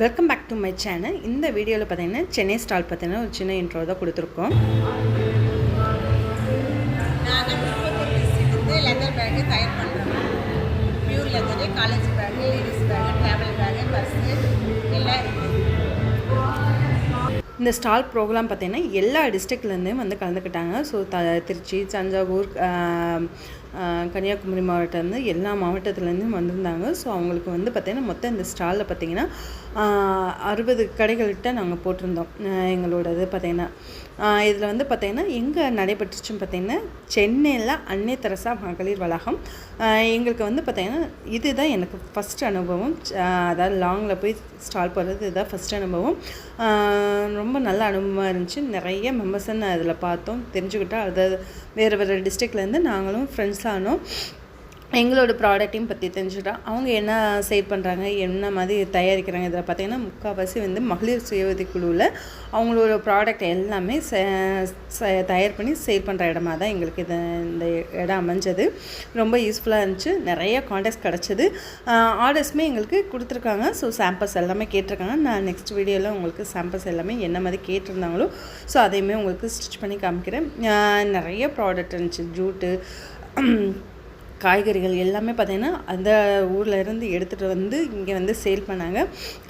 Welcome back to my channel. இந்த வீடியோவில் பார்த்தீங்கன்னா சென்னை ஸ்டால் பார்த்தீங்கன்னா ஒரு சின்ன இன்ட்ரோ தான் கொடுத்துருக்கோம். நாங்கள் திருப்பத்தூர் டிஸ்ட்ரிக்ட் லெதர் பேக்கு தயார் பண்ணுறோம். Pure leather, college bag, ladies bag, travel bag, purse எல்லாம் இருக்குது. இந்த ஸ்டால் ப்ரோக்ராம் பார்த்தீங்கன்னா எல்லா டிஸ்ட்ரிக்ட்லேருந்தும் வந்து கலந்துக்கிட்டாங்க. ஸோ திருச்சி, தஞ்சாவூர், கன்னியாகுமரி மாவட்டத்துலேருந்து எல்லா மாவட்டத்துலேருந்தும் வந்திருந்தாங்க. ஸோ அவங்களுக்கு வந்து பார்த்திங்கன்னா மொத்தம் இந்த ஸ்டாலில் பார்த்திங்கன்னா 60 கடைகள்கிட்ட நாங்கள் போட்டிருந்தோம். எங்களோடது பார்த்திங்கன்னா இதில் வந்து பார்த்திங்கன்னா எங்கே நடைபெற்றுச்சுன்னு பார்த்திங்கன்னா சென்னையில் அன்னை தெரசா மகளிர் வளாகம். எங்களுக்கு வந்து பார்த்திங்கன்னா இதுதான் எனக்கு ஃபஸ்ட் அனுபவம். அதாவது லாங்கில் போய் ஸ்டால் போடுறது இதுதான் ஃபஸ்ட் அனுபவம். ரொம்ப நல்ல அனுபவமாக இருந்துச்சு. நிறைய மெம்பர்ஸை அதில் பார்த்தோம், தெரிஞ்சுக்கிட்டோம். அதாவது வேறு டிஸ்ட்ரிக்ட்லேருந்து நாங்களும் ஃப்ரெண்ட்ஸ் ஆனோம். எங்களோட ப்ராடக்ட்டையும் பற்றி தெரிஞ்சுக்கிட்டோம். அவங்க என்ன சேல் பண்ணுறாங்க, என்ன மாதிரி தயாரிக்கிறாங்க. இதில் பார்த்திங்கன்னா முக்கால்வாசி வந்து மகளிர் சுய உதவி குழுவில் அவங்களோட ப்ராடக்ட் எல்லாமே தயார் பண்ணி சேல் பண்ணுற இடமா தான் எங்களுக்கு இந்த இடம் அமைஞ்சது. ரொம்ப யூஸ்ஃபுல்லாக இருந்துச்சு. நிறைய கான்டாக்ட்ஸ் கிடச்சிது. ஆர்டர்ஸுமே எங்களுக்கு கொடுத்துருக்காங்க. ஸோ சாம்பிள்ஸ் எல்லாமே கேட்டிருக்காங்க. நான் நெக்ஸ்ட் வீடியோவில் உங்களுக்கு சாம்பிள்ஸ் எல்லாமே என்ன மாதிரி கேட்டிருந்தாங்களோ ஸோ அதையுமே உங்களுக்கு ஸ்டிச் பண்ணி காமிக்கிறேன். நிறைய ப்ராடக்ட் இருந்துச்சு. ஜூட்டு, காய்கறிகள் எல்லாமே பார்த்திங்கன்னா அந்த ஊரில் இருந்து எடுத்துகிட்டு வந்து இங்கே வந்து சேல் பண்ணாங்க.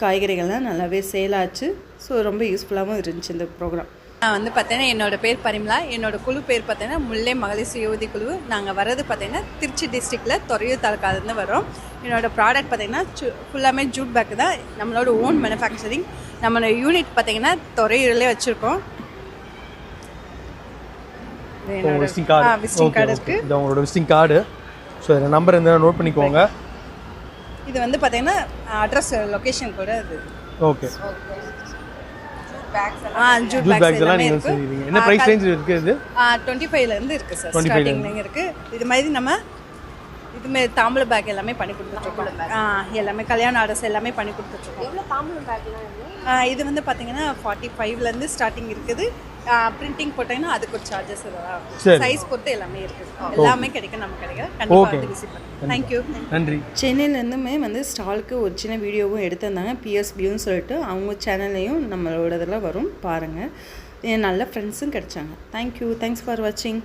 காய்கறிகள்லாம் நல்லாவே சேல் ஆச்சு. ஸோ ரொம்ப யூஸ்ஃபுல்லாகவும் இருந்துச்சு இந்த ப்ரோக்ராம். நான் வந்து பார்த்தீங்கன்னா என்னோடய பேர் பரிமளா. என்னோடய குழு பேர் பார்த்தீங்கன்னா முல்லை மகளிர் சுய உதவி குழு. நாங்கள் வர்றது பார்த்தீங்கன்னா திருச்சி டிஸ்ட்ரிக்டில் துறையூர் தாலுக்காலேருந்து வரோம். என்னோடய ப்ராடக்ட் பார்த்தீங்கன்னா ஃபுல்லாமே ஜூட் பேக் தான். நம்மளோட ஓன் மேனுஃபேக்சரிங். நம்மளோட யூனிட் பார்த்தீங்கன்னா துறையூர்லேயே வச்சுருக்கோம். விசிட்டிங் கார்டு இருக்குது. இது உங்களோட விசிட்டிங் கார்டு. ஸோ இந்த நம்பர் என்ன நோட் பண்ணிக்கோங்க. இது வந்து பார்த்தீங்கன்னா அட்ரஸ் லொக்கேஷன் கூட இது. ஓகே. ஜூட் பேக்ஸ் எல்லாம் இருக்கு. என்ன பிரைஸ் ரேஞ்ச் இருக்கு? இது 25ல இருந்து இருக்கு சார். ஸ்டார்டிங்ல இருக்கு. இது மாதிரி நம்ம இதுமே தாம்பூல பேக் எல்லாமே பண்ணி கொடுத்துட்ருக்கோம். எல்லாமே கல்யாண ஆர்டர்ஸ் எல்லாமே பண்ணி கொடுத்துட்ருக்கோம். எவ்வளோ தாம்பூலம் பேக்லாம் இது வந்து பார்த்தீங்கன்னா 45லேருந்து ஸ்டார்டிங் இருக்குது. பிரிண்டிங் போட்டீங்கன்னா அதுக்கு ஒரு சார்ஜஸ் இதெல்லாம் சைஸ் பொறுத்து எல்லாமே இருக்குது. எல்லாமே கிடைக்கும், நம்ம கிடைக்கும். கண்டிப்பாக வந்து விசிட் பண்ணுங்கள். தேங்க்யூ. நன்றி. சென்னையிலேருந்துமே வந்து ஸ்டாலுக்கு ஒரு சின்ன வீடியோவும் எடுத்திருந்தாங்க. PSBன்னு சொல்லிட்டு அவங்க சேனல்லையும் நம்மளோட இதில் வரும், பாருங்கள். நல்ல ஃப்ரெண்ட்ஸும் கிடைச்சாங்க. தேங்க்யூ. தேங்க்ஸ் ஃபார் வாட்சிங்.